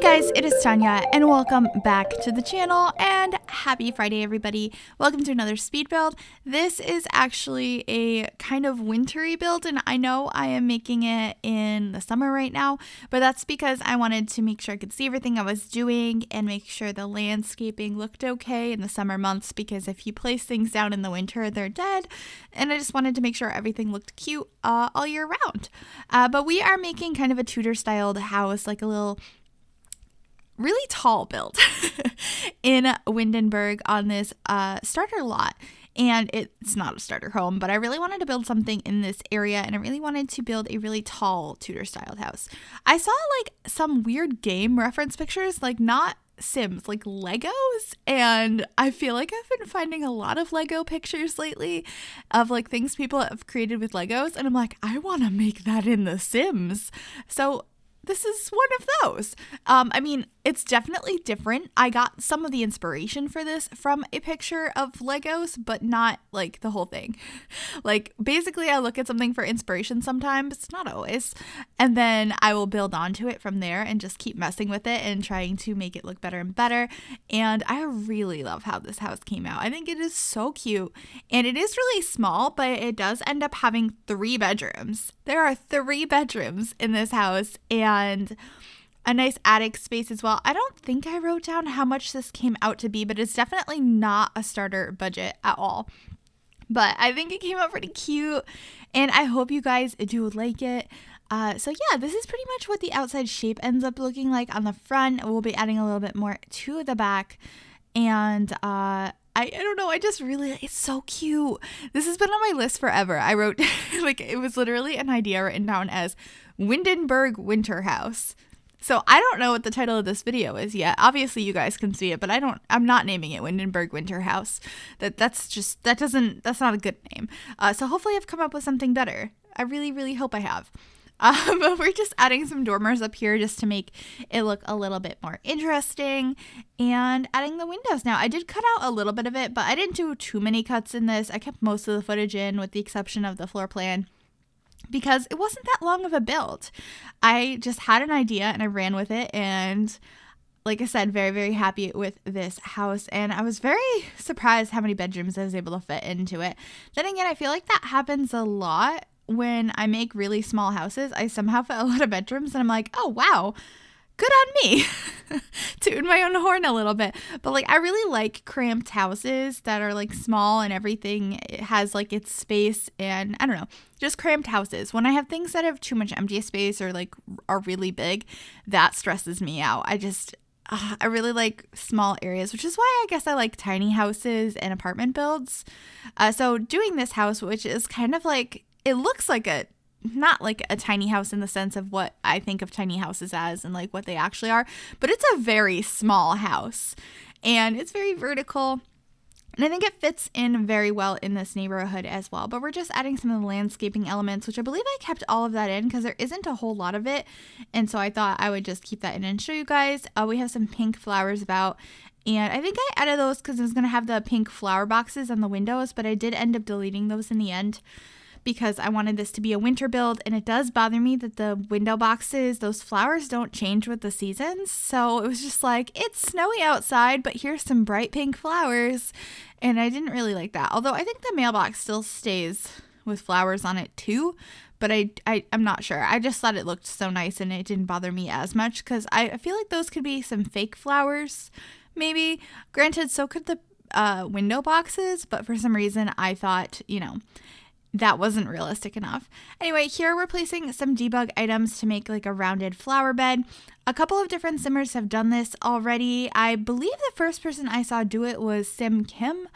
guys, it is Tanya and welcome back to the channel and happy Friday everybody. Welcome to another speed build. This is actually a kind of wintry build and I know I am making it in the summer right now, but that's because I wanted to make sure I could see everything I was doing and make sure the landscaping looked okay in the summer months, because if you place things down in the winter, they're dead, and I just wanted to make sure everything looked cute all year round. But we are making kind of a Tudor styled house, like a little really tall build in Windenburg on this starter lot. And it's not a starter home, but I really wanted to build something in this area, and I really wanted to build a really tall Tudor styled house. I saw like some weird game reference pictures, like not Sims, like Legos, and I feel like I've been finding a lot of Lego pictures lately of like things people have created with Legos, and I'm like, I want to make that in The Sims. So this is one of those. I mean, it's definitely different. I got some of the inspiration for this from a picture of Legos, but not like the whole thing. Like basically I look at something for inspiration sometimes, not always, and then I will build onto it from there and just keep messing with it and trying to make it look better and better. And I really love how this house came out. I think it is so cute, and it is really small, but it does end up having 3 bedrooms. There are 3 bedrooms in this house and a nice attic space as well. I don't think I wrote down how much this came out to be, but it's definitely not a starter budget at all. But I think it came out pretty cute, and I hope you guys do like it. So yeah, this is pretty much what the outside shape ends up looking like on the front. We'll be adding a little bit more to the back, and I don't know, I just really, it's so cute. This has been on my list forever. I wrote, like, it was literally an idea written down as Windenburg Winter House. So I don't know what the title of this video is yet. Obviously you guys can see it, but I'm not naming it Windenburg Winter House. That's not a good name. So hopefully I've come up with something better. I really, really hope I have. But we're just adding some dormers up here just to make it look a little bit more interesting, and adding the windows. Now I did cut out a little bit of it, but I didn't do too many cuts in this. I kept most of the footage in with the exception of the floor plan, because it wasn't that long of a build. I just had an idea and I ran with it, and like I said, very, very happy with this house, and I was very surprised how many bedrooms I was able to fit into it. Then again, I feel like that happens a lot when I make really small houses. I somehow fit a lot of bedrooms, and I'm like, oh wow, good on me. Tooting my own horn a little bit. But like, I really like cramped houses that are like small and everything, it has like its space, and I don't know, just cramped houses. When I have things that have too much empty space or like are really big, that stresses me out. I really like small areas, which is why I guess I like tiny houses and apartment builds. So doing this house, which is kind of like, it looks like not like a tiny house in the sense of what I think of tiny houses as and like what they actually are, but it's a very small house and it's very vertical. And I think it fits in very well in this neighborhood as well. But we're just adding some of the landscaping elements, which I believe I kept all of that in because there isn't a whole lot of it. And so I thought I would just keep that in and show you guys. We have some pink flowers about, and I think I added those because I was going to have the pink flower boxes on the windows, but I did end up deleting those in the end, because I wanted this to be a winter build, and it does bother me that the window boxes, those flowers don't change with the seasons. So it was just like, it's snowy outside, but here's some bright pink flowers, and I didn't really like that. Although I think the mailbox still stays with flowers on it too, but I'm not sure. I just thought it looked so nice and it didn't bother me as much, because I feel like those could be some fake flowers, maybe. Granted, so could the window boxes, but for some reason I thought, that wasn't realistic enough. Anyway, here we're placing some debug items to make like a rounded flower bed. A couple of different simmers have done this already. I believe the first person I saw do it was Sim Kim,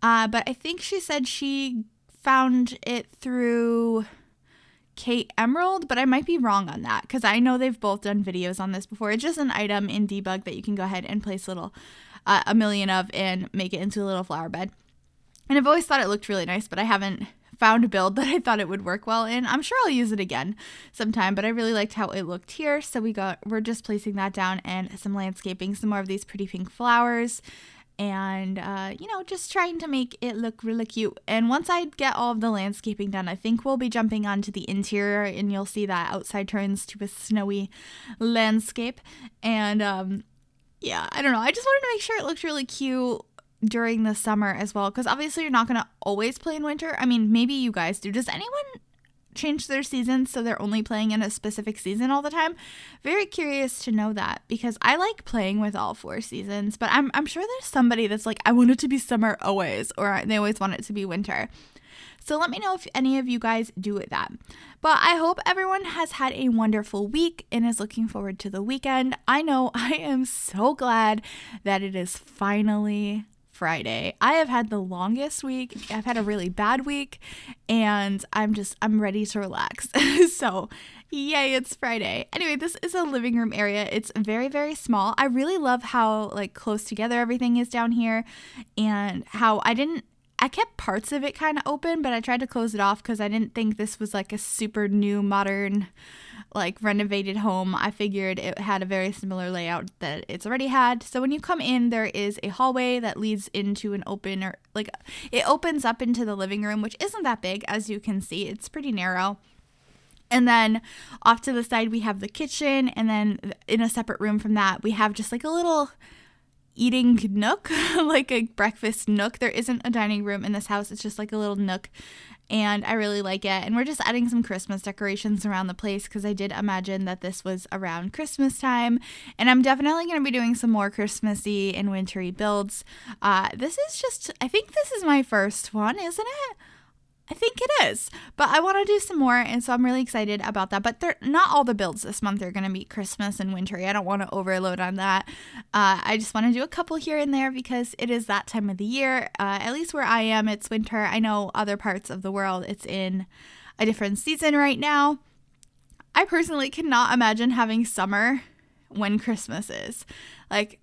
but I think she said she found it through Kate Emerald, but I might be wrong on that because I know they've both done videos on this before. It's just an item in debug that you can go ahead and place a million of and make it into a little flower bed. And I've always thought it looked really nice, but I haven't found a build that I thought it would work well in. I'm sure I'll use it again sometime, but I really liked how it looked here. So we're just placing that down, and some landscaping, some more of these pretty pink flowers. and, just trying to make it look really cute. And once I get all of the landscaping done, I think we'll be jumping onto the interior, and you'll see that outside turns to a snowy landscape. And, I don't know. I just wanted to make sure it looked really cute during the summer as well, because obviously you're not going to always play in winter. I mean, maybe you guys do. Does anyone change their seasons so they're only playing in a specific season all the time? Very curious to know that, because I like playing with all 4 seasons, but I'm sure there's somebody that's like, I want it to be summer always, or they always want it to be winter. So let me know if any of you guys do that. But I hope everyone has had a wonderful week and is looking forward to the weekend. I know I am so glad that it is finally Friday. I have had the longest week. I've had a really bad week, and I'm ready to relax. So yay, it's Friday. Anyway, this is a living room area. It's very, very small. I really love how like close together everything is down here, and how I kept parts of it kind of open, but I tried to close it off because I didn't think this was like a super new, modern, like renovated home. I figured it had a very similar layout that it's already had. So when you come in, there is a hallway that leads into it opens up into the living room, which isn't that big, as you can see. It's pretty narrow. And then off to the side, we have the kitchen. And then in a separate room from that, we have just like a little eating nook, like a breakfast nook. There isn't a dining room in this house. It's just like a little nook, and I really like it. And we're just adding some Christmas decorations around the place because I did imagine that this was around Christmas time, and I'm definitely going to be doing some more Christmassy and wintry builds. I think this is my first one, isn't it? I think it is, but I want to do some more, and so I'm really excited about that. But not all the builds this month are going to be Christmas and wintry. I don't want to overload on that. I just want to do a couple here and there because it is that time of the year. At least where I am, it's winter. I know other parts of the world, it's in a different season right now. I personally cannot imagine having summer when Christmas is. Like,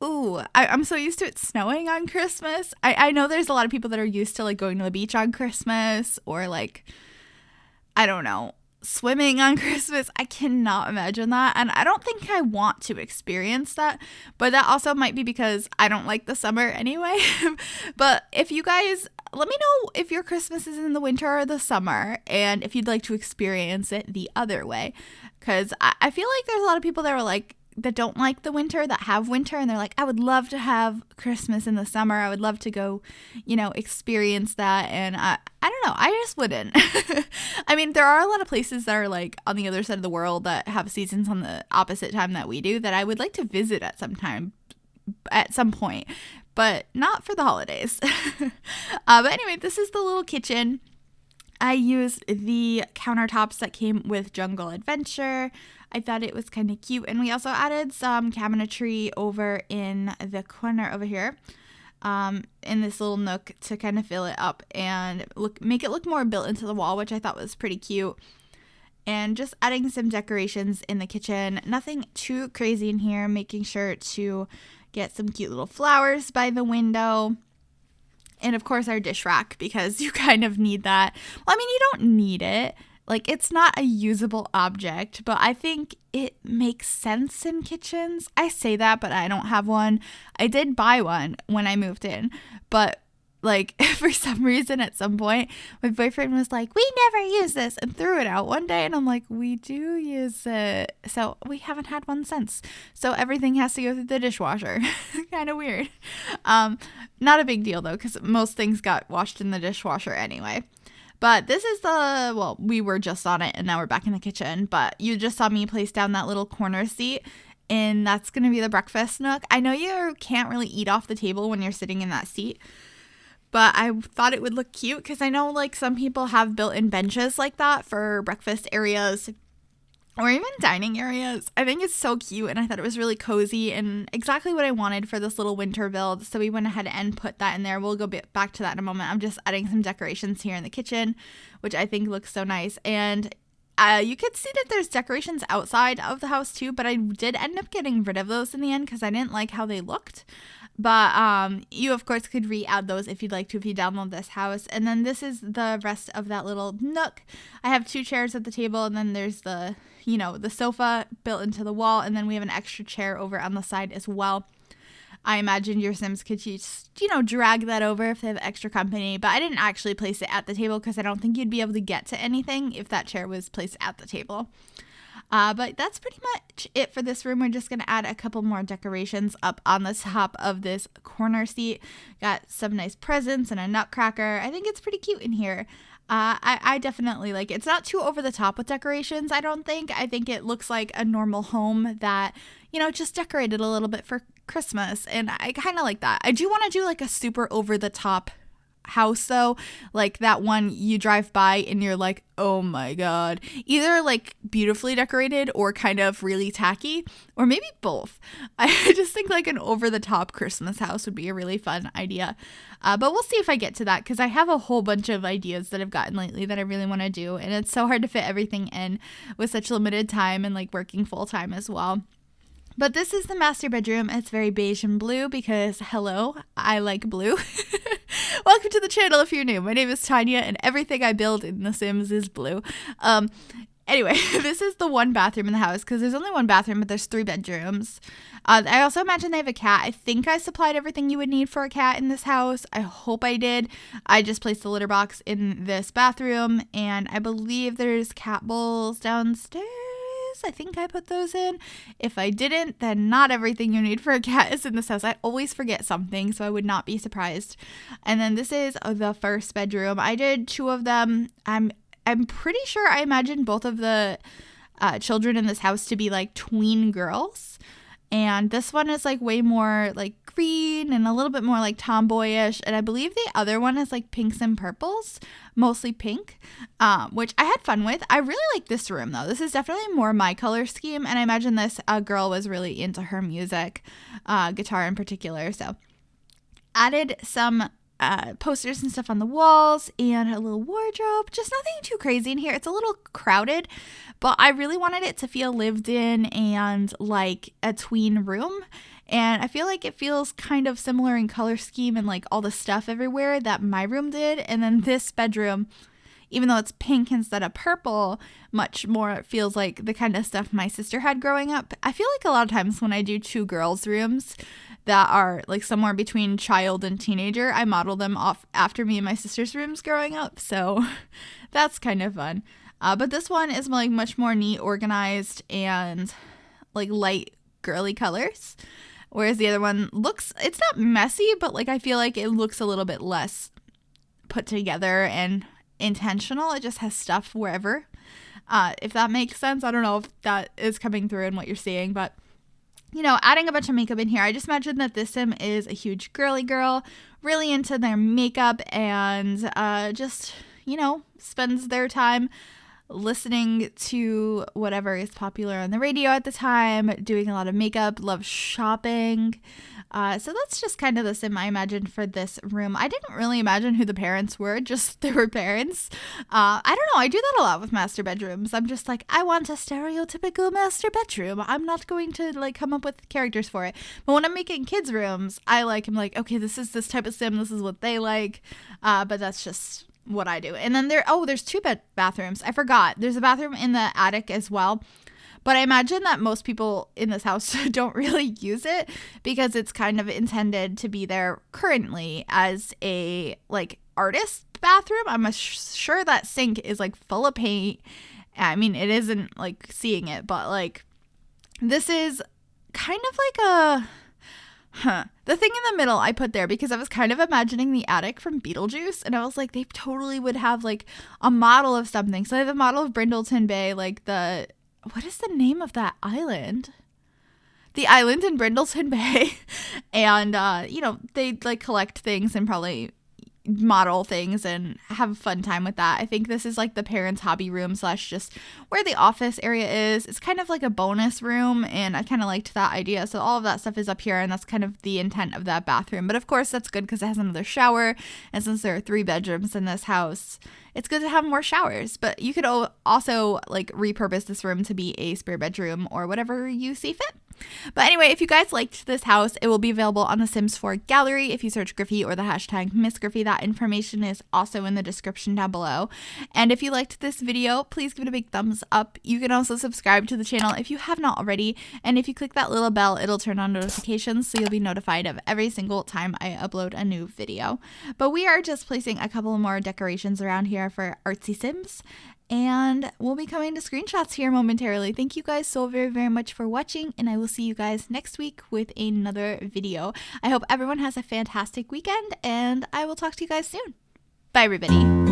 ooh, I'm so used to it snowing on Christmas. I know there's a lot of people that are used to like going to the beach on Christmas, or like, I don't know, swimming on Christmas. I cannot imagine that. And I don't think I want to experience that. But that also might be because I don't like the summer anyway. But if you guys, let me know if your Christmas is in the winter or the summer, and if you'd like to experience it the other way. Because I feel like there's a lot of people that don't like the winter, that have winter, and they're like, I would love to have Christmas in the summer. I would love to go, experience that. And I don't know. I just wouldn't. I mean, there are a lot of places that are like on the other side of the world that have seasons on the opposite time that we do, that I would like to visit at some point, but not for the holidays. But anyway, this is the little kitchen. I used the countertops that came with Jungle Adventure. I thought it was kind of cute. And we also added some cabinetry over in the corner over here, in this little nook, to kind of fill it up and make it look more built into the wall, which I thought was pretty cute. And just adding some decorations in the kitchen. Nothing too crazy in here. Making sure to get some cute little flowers by the window. And of course our dish rack, because you kind of need that. Well, I mean, you don't need it. Like, it's not a usable object, but I think it makes sense in kitchens. I say that, but I don't have one. I did buy one when I moved in, but like, for some reason at some point, my boyfriend was like, we never use this, and threw it out one day, and I'm like, we do use it. So we haven't had one since. So everything has to go through the dishwasher. Kind of weird. Not a big deal though, because most things got washed in the dishwasher anyway. But this is we were just on it, and now we're back in the kitchen. But you just saw me place down that little corner seat, and that's going to be the breakfast nook. I know you can't really eat off the table when you're sitting in that seat, but I thought it would look cute because I know like some people have built-in benches like that for breakfast areas or even dining areas. I think it's so cute, and I thought it was really cozy and exactly what I wanted for this little winter build. So we went ahead and put that in there. We'll go back to that in a moment. I'm just adding some decorations here in the kitchen, which I think looks so nice. And you could see that there's decorations outside of the house too, but I did end up getting rid of those in the end because I didn't like how they looked. But you, of course, could re-add those if you'd like to, if you download this house. And then this is the rest of that little nook. I have 2 chairs at the table, and then there's the sofa built into the wall, and then we have an extra chair over on the side as well. I imagined your Sims could just, drag that over if they have extra company. But I didn't actually place it at the table because I don't think you'd be able to get to anything if that chair was placed at the table. But that's pretty much it for this room. We're just going to add a couple more decorations up on the top of this corner seat. Got some nice presents and a nutcracker. I think it's pretty cute in here. I definitely like it. It's not too over the top with decorations, I don't think. I think it looks like a normal home that, just decorated a little bit for Christmas. And I kind of like that. I do want to do like a super over the top house though, like that one you drive by and you're like, oh my god, either like beautifully decorated or kind of really tacky, or maybe both. I just think like an over the top Christmas house would be a really fun idea, but we'll see if I get to that because I have a whole bunch of ideas that I've gotten lately that I really want to do, and it's so hard to fit everything in with such limited time and like working full time as well. But this is the master bedroom. It's very beige and blue because, hello, I like blue. Welcome to the channel if you're new. My name is Tanya and everything I build in The Sims is blue. Anyway, this is the one bathroom in the house because there's only one bathroom, but there's 3 bedrooms. I also imagine they have a cat. I think I supplied everything you would need for a cat in this house. I hope I did. I just placed the litter box in this bathroom, and I believe there's cat bowls downstairs. I think I put those in. If I didn't, then not everything you need for a cat is in this house. I always forget something, so I would not be surprised. And then this is the first bedroom. I did 2 of them. I'm pretty sure I imagined both of the children in this house to be like tween girls. And this one is like way more like green and a little bit more like tomboyish. And I believe the other one is like pinks and purples, mostly pink, which I had fun with. I really like this room though. This is definitely more my color scheme. And I imagine this girl was really into her music, guitar in particular. So added some posters and stuff on the walls and a little wardrobe. Just nothing too crazy in here. It's a little crowded, but I really wanted it to feel lived in and like a tween room. And I feel like it feels kind of similar in color scheme and like all the stuff everywhere that my room did. And then this bedroom, even though it's pink instead of purple, much more feels like the kind of stuff my sister had growing up. I feel like a lot of times when I do 2 girls' rooms that are like somewhere between child and teenager, I model them off after me and my sister's rooms growing up. So that's kind of fun. But this one is like much more neat, organized, and like light girly colors. Whereas the other one it's not messy, but like I feel like it looks a little bit less put together and intentional. It just has stuff wherever. If that makes sense. I don't know if that is coming through in what you're seeing, but adding a bunch of makeup in here. I just imagine that this Sim is a huge girly girl, really into their makeup, and just, spends their time listening to whatever is popular on the radio at the time, doing a lot of makeup, loves shopping. So that's just kind of the Sim I imagined for this room. I didn't really imagine who the parents were, just they were parents. I don't know, I do that a lot with master bedrooms. I'm just like, I want a stereotypical master bedroom. I'm not going to like come up with characters for it. But when I'm making kids' rooms, I'm like, okay, this is this type of Sim, this is what they like. But that's just what I do. And then there's 2 bathrooms. I forgot. There's a bathroom in the attic as well. But I imagine that most people in this house don't really use it because it's kind of intended to be there currently as a like artist bathroom. I'm sure that sink is like full of paint. I mean, it isn't like seeing it, but like this is kind of like the thing in the middle I put there because I was kind of imagining the attic from Beetlejuice, and I was like, they totally would have like a model of something. So I have a model of Brindleton Bay, like what is the name of that island? The island in Brindleton Bay. And, they like collect things and probably model things and have a fun time with that. I think this is like the parents' hobby room / just where the office area is. It's kind of like a bonus room, and I kind of liked that idea. So all of that stuff is up here, and that's kind of the intent of that bathroom. But of course, that's good because it has another shower, and since there are 3 bedrooms in this house, it's good to have more showers. But you could also like repurpose this room to be a spare bedroom or whatever you see fit. But anyway, if you guys liked this house, it will be available on the Sims 4 gallery. If you search Griffy or the hashtag MsGryphi, that information is also in the description down below. And if you liked this video, please give it a big thumbs up. You can also subscribe to the channel if you have not already. And if you click that little bell, it'll turn on notifications so you'll be notified of every single time I upload a new video. But we are just placing a couple more decorations around here for Artsy Sims. And we'll be coming to screenshots here momentarily. Thank you guys so very, very much for watching, and I will see you guys next week with another video. I hope everyone has a fantastic weekend, and I will talk to you guys soon. Bye, everybody.